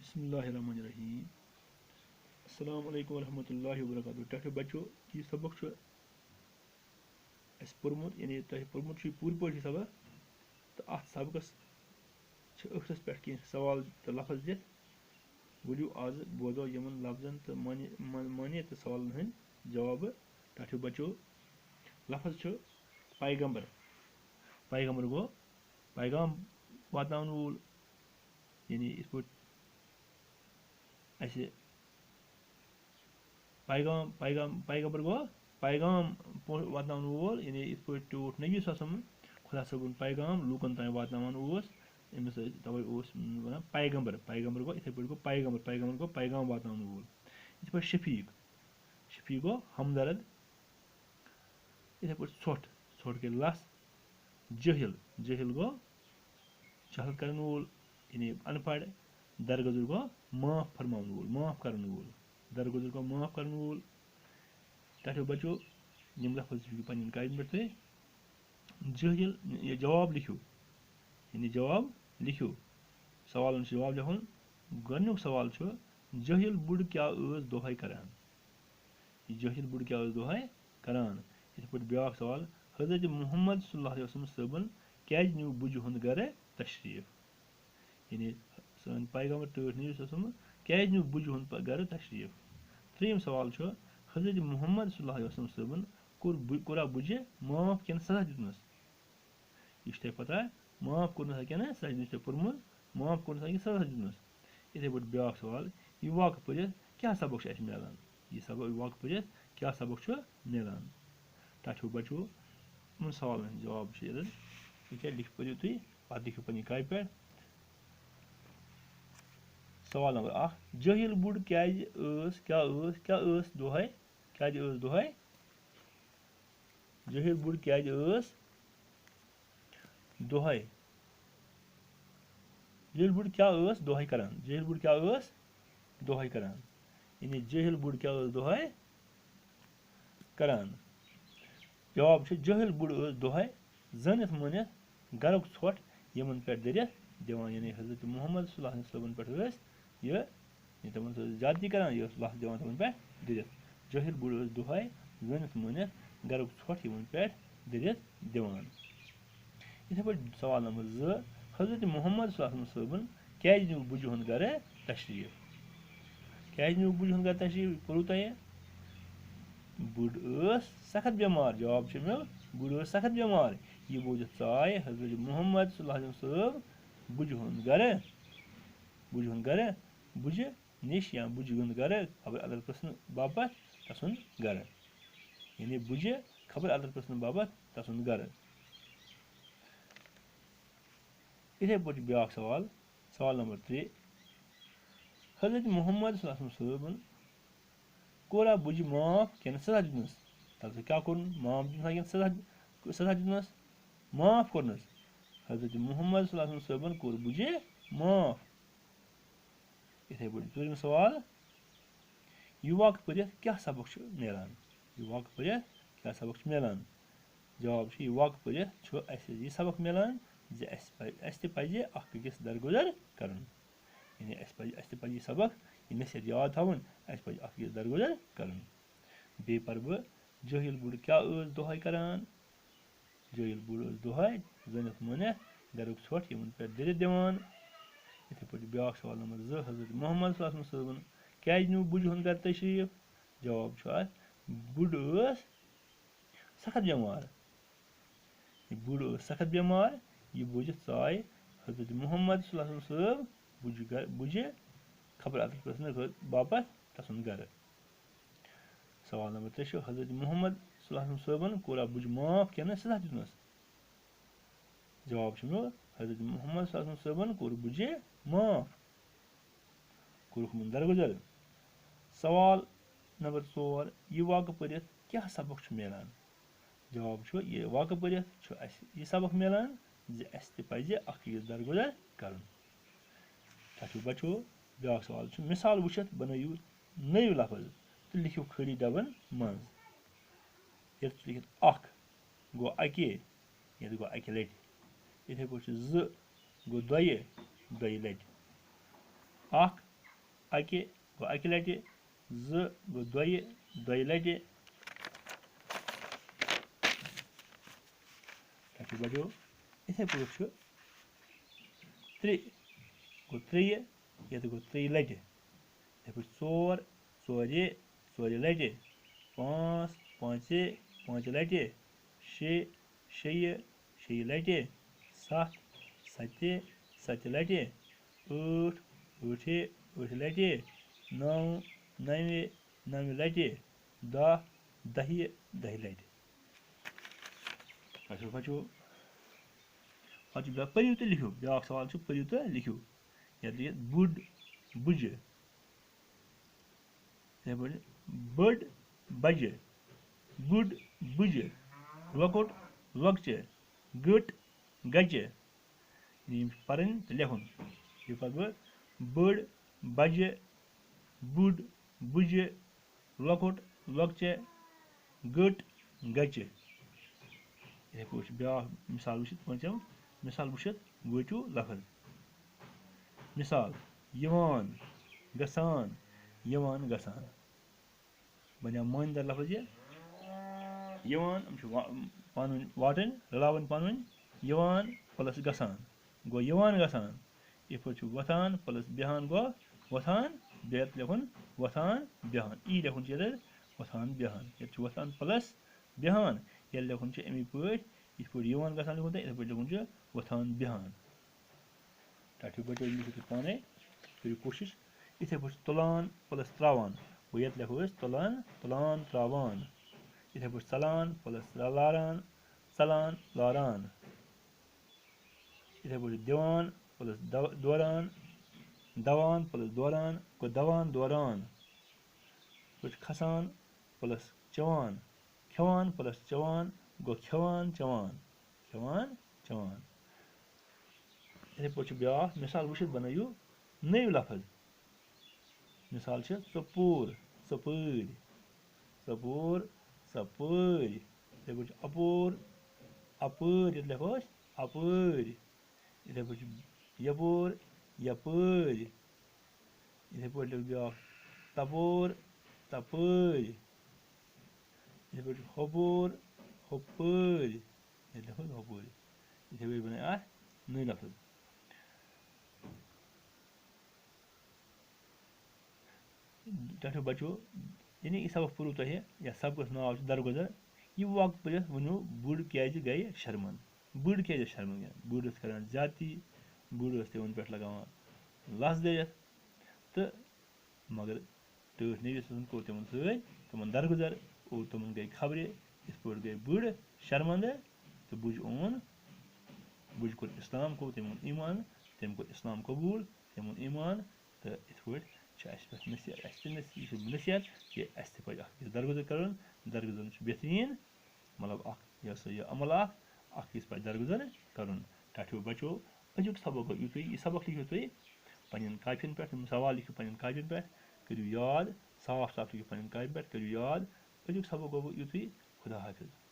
बिस्मिल्लाहिर्रहमानिर्रहीम। अस्सलाम वालेकुम रहमतुल्लाहि व बरकातुहू। टठे बच्चों यह सबक पोर्मुत यानी तुम पोर्मुत पूर पे सबक तो अत सबकस ٲखरस पे कह सवाल तो लफ्ज दिख वलियो आज बोजो यमन लफ्जन तो मानिए तो सवालन हंद जवाब। टठे बच्चों लफ्ज पैगंबर। पैगंबर गो पैगाम वातनावन वोल यानी इस पे ऐसे पैगाम पैगाम पैगंबर गो पैगाम वातनावन वोल यानी इस पे टूट नबी सम खुदा सबन पैगाम लूकन तान वातनावन अमिस तवे वन पैगंबर। पैगंबर गो इथे पे गो पैगंबर। पैगंबर गो पैगाम वातनावन वोल। इथे पे शफीक। शफीक गो हमदर्द। इथे पे ছোট ছোট के लस। जहिल जहिल गो जहल करन वोल यानी अनपढ़। दरगुजर गो माफ फरमावन वोल माफ करन वोल। दरगुजर गो माफ करन वोल। टठे बच्चों यम लफ्ज पन्न कायद पे जहिल ये जवाब लिखो यानी जवाब लिखो सवाल जवाब लिखन। गोडनुक सवाल जहिल बुढ़ क्या दोहाई करान। जहिल बुढ़ क्या दोहाई करान। इथे पे ब्या सवाल हजरत मोहम्मद सल्लल्लाहु अलैहि वसल्लम सबन क्या न्यू बुझ हुंद गर तशरीफ यानी सन पैगंबर टूट नबी वसल्लम क्या न्यू बुझ हुंद गर तशरीफ। त्रीम सवाल हजरत मोहम्मद सल्लल्लाहु अलैहि वसल्लम सबन कोरा बुझे माफ क्या सजा दितनस। यह पता है माफ कोर क्या सजा पोर्मुत माफ कोर सजा दितनस। इथे पे ब्या सवाल यह वाक पढ़ क्या सबक मिलान। यह सबक वाक पढ़ क्या सबक मिलान। टठे बच्चों उन सवाल जवाब यह लिख पढ़ो तुम पे लिखो पे काय पे। सवाल नंबर 1 जहिल बुढ़ क्या दोहाई क्या दोहाई। जहिल बुढ़ क्या दोहाई। जहिल बुढ़ क्या दोहाई करान। जहिल बुढ़ क्या दोहाई करान यानी जहिल बुढ़ क्या दोहाई करान। जवाब जहिल बुढ़ दोहाई जनित मनित गरुक ছোট यमन पे दरित दिवान यानी हजरत मोहम्मद सल्लल्लाहु अलैहि वसल्लम पे यह तमन ज्यादती करान यह लफ दिवान तमन पे दरित। जहिल बुढ़ दोहाई जनित मनित गरुक ছোট यमन पे दरित दिवान। इथे पे सवाल नंबर 2 हजरत मोहम्मद सल्लल्लाहु अलैहि वसल्लम क्या न्यू बुझ हुंद गर तशरीफ। क्या न्यू बुझ हुंद गर तशरीफ पढ़ो तुम। बुढ़ सख्त बीमार। जवाब बुढ़ सख्त बीमार यह बोझित चाय हजरत मोहम्मद सल्लल्लाहु अलैहि वसल्लम बुझ हुंद गर बुझ निश या बुझ हुंद गर खबर अदर प्रश्न बाबत तसुन गर यानी बुझ खबर अदर प्रश्न बाबत तसुन गर। इथे पे ब्या सवाल सवाल नंबर 3 हजरत मोहम्मद सल्लल्लाहु अलैहि वसल्लम कोरा बुझ माफ क्या सजा दितनस। तब क्या कोर माफ दिन सजा दितनस माफ कोरनस। हजरत मोहम्मद सल्लल्लाहु अलैहि वसल्लम कोर बुझे माफ। इथे पे 4 सवाल युवा पढ़ क्या सबक मिलान। युवा पढ़ क्या सबक मिलान। जवाब युवा पढ़ यह सबक मिलान पजे अकिस दरगुजर कर यानी यह सबक यह नसीहत याद थवन पे अकिस दरगुजर कर। बे पर बह जहिल बुढ़ क्या दोहाई करान। जहिल बुढ़ दोहाई जनित मनित गरुक ছোট यमन पे दरित दिवान। इथे पे ब्या सवाल नंबर 2 हजरत मोहम्मद सल्लल्लाहु अलैहि वसल्लम क्या न्यू बुझ हुंद गर तशरीफ। जवाब बुढ़ सख्त बीमार। बुढ़ सख्त बीमार यह बोझित चाय हजरत मोहम्मद सल्लल्लाहु अलैहि वसल्लम बुझे खबर अदर प्रश्न बाबत तसुन गर। सवाल नंबर 3 हजरत मोहम्मद सल्लल्लाहु अलैहि वसल्लम कोरा बुझ माफ क्या सजा दितनस। जवाब हजरत मोहम्मद सल्लल्लाहु अलैहि वसल्लम कोर बुझे माफ कोरखमन दरगुजर। सवाल नंबर 4 यह वाक पढ़ क्या सबक मिलान। जवाब यह वाक पढ़ यह सबक मिलान पजे अकिस दरगुजर कर। टठे बच्चों ब्या सवाल मिसाल वुचित बनइयो नव लफ्ज तो लिखो खड़ी डबन मज। ये लिखित अख गो अके ये गो अकि लट। इथे पे 2 गो 2 लट। अख اکہِ گوٚو اکہِ لٹہِ زٕ گوٚو دۄیہِ دۄیہِ لٹہِ ٹھیٖک بچو یِتھے پٲٹھۍ چھُ ترٛےٚ گوٚو ترٛیٚیہِ ییٚتہِ گوٚو ترٛیٚیہِ لٹہِ یِتھے پٲٹھۍ ژور ژورِ ژورِ لٹہِ پانٛژھ پانٛژِ پانٛژِ لٹہِ شےٚ شیٚیہِ شیٚیہِ لٹہِ سَتھ سَتہِ سَتہِ لٹہِ ٲٹھ ٲٹھِ ٲٹھِ لٹہِ نَو نَوِ نَوِ لٹہِ دَہ دَہہِ دَہہِ لٹہِ بچو بچو پتہٕ چھُ بیٛاکھ پٔرِو تہٕ لیکھِو بیٛاکھ سوال چھُ پٔرِو تہٕ لیکھِو یتھ لیکھِتھ بُڈ بُجہِ یِتھے پٲٹھۍ بٔڈ بجہِ بُڈ بُجہِ لۄکُٹ لۄکچہِ گٔٹ گَچہِ یِم چھِ پَرٕنۍ تہٕ لیکھُن یہِ پَتہٕ بہٕ بٔڈ بجہِ بُڈ بُجہِ لۄکُٹ لۄکچہِ گٔٹ گَچہِ یِتھے پٲٹھۍ چھُ بیٛاکھ مِثال وٕچھِتھ پوٗنٛژِم مِثال وٕچھِتھ وٲتِو لفظ مِثال یِوان گژھان یِوان گژھان بَنیٛو مٲنۍ دار لفظ یہِ یِوان یِم چھِ پانہٕ ؤنۍ واٹٕنۍ رلاوٕنۍ پانہٕ ؤنۍ یِوان پٕلس گژھان گوٚو یِوان گژھان یِتھ پٲٹھۍ چھُ وۄتھان پٕلس بیٚہان گوٚو وۄتھان بیٚیہِ لیکھُن وۄتھان بیٚہان ای لیکھُن چھُ ییٚتٮ۪تھ وۄتھان بیٚہان ییٚتہِ چھُ وۄتھان پٕلس بیٚہان ییٚلہِ لیکھُن چھُ اَمی پٲٹھۍ یِتھ پٲٹھۍ یِوان گژھان لیکھُن تہٕ یِتھے پٲٹھۍ لیکھُن چھُ وۄتھان بیٚہان ٹھیٖک بچو لیکھِو تُہۍ پانے کٔرِو کوٗشِش یِتھے پٲٹھۍ چھُ تُلان پٕلس تراوان گوٚو ییٚتہِ لیکھو أسۍ تُلان تُلان تراوان یِتھے پٲٹھۍ ژَلان پٕلس لاران ژَلان لاران یِتھے پٲٹھۍ چھُ دِوان پٕلس دوران دوان پٕلس دوران گوٚو دوان دوران یِتھ پٲٹھۍ چھُ کھسان پٕلس چٮ۪وان کھٮ۪وان پٕلس چٮ۪وان گوٚو کھٮ۪وان چٮ۪وان کھٮ۪وان چٮ۪وان یِتھے پٲٹھۍ چھُ بیٛاکھ مِثال وٕچھِتھ بنٲیِو نٔوۍ لفظ مِثال چھِ ژۄپوٗر ژۄپٲرۍ ژۄپوٗر ژۄپٲرۍ یِتھے پٲٹھۍ چھُ اَپور اَپٲرۍ ییٚتہِ لیکھو أسۍ اَپٲرۍ یِتھے پٲٹھۍ چھُ یَپور یَپٲرۍ یِتھے پٲٹھۍ لیکھِ بیٛاکھ تَپور تَپٲرۍ یِتھے پٲٹھۍ چھُ ہۄپور ہۄپٲرۍ ییٚتہِ لیکھو أسۍ ہۄپٲرۍ یِتھے پٲٹھۍ بَنٲے اَتھ نٔوۍ لفظ ٹھیٖک بچو یعنی یہِ سبق پوٚروٕ تۄہہِ یَتھ سبقس ناو چھُ درگُزر یہِ واقعہٕ پٔرِتھ ؤنِو بٕڈ کیازِ گٔیہِ شرمنٛد بٕڈ کیازِ ٲسۍ شرمنٛد بٕڈ ٲس کران زیادتی بٕڈ ٲس تِمن پٮ۪ٹھ لگاوان لَژھ دٔرِتھ تہٕ مگر ٹٲٹھۍ نبی صٲبن کوٚر تِمن سۭتۍ تِمن درگُزر اور تِمن گٔے خبرِ یِتھ پٲٹھۍ گٔے بٕڈ شرمنٛدٕ تہٕ بُجہِ اوٚن بُجہِ کوٚر اِسلام کوٚر تٔمۍ اوٚن ایٖمان تٔمۍ کوٚر اِسلام قبوٗل تٔمۍ اوٚن ایٖمان تہٕ یِتھ پٲٹھۍ چھِ اَسہِ پٮ۪ٹھ نصیحت اَسہِ تہِ یہِ چھِ نصیحت کہِ اَسہِ تہِ پَزِ اکھ أکِس درگُزر کَرُن درگُزرن چھُ بہتریٖن مطلب اکھ یہِ ہسا یہِ عمل اکھ أکِس پَزِ درگُزر کَرُن ٹھیٖک بچو أزیُک سبق گوٚو یِتُے یہِ سبق لیکھِو تُہۍ پنٕنٮ۪ن کاپین پٮ۪ٹھ یِم سوال لیکھِو پنٕنٮ۪ن کاپین پٮ۪ٹھ کٔرِو یاد صاف صاف لیکھِو پنٕنٮ۪ن کاپین پٮ۪ٹھ کٔرِو یاد أزیُک سبق گوٚو یِتُے خدا حافِظ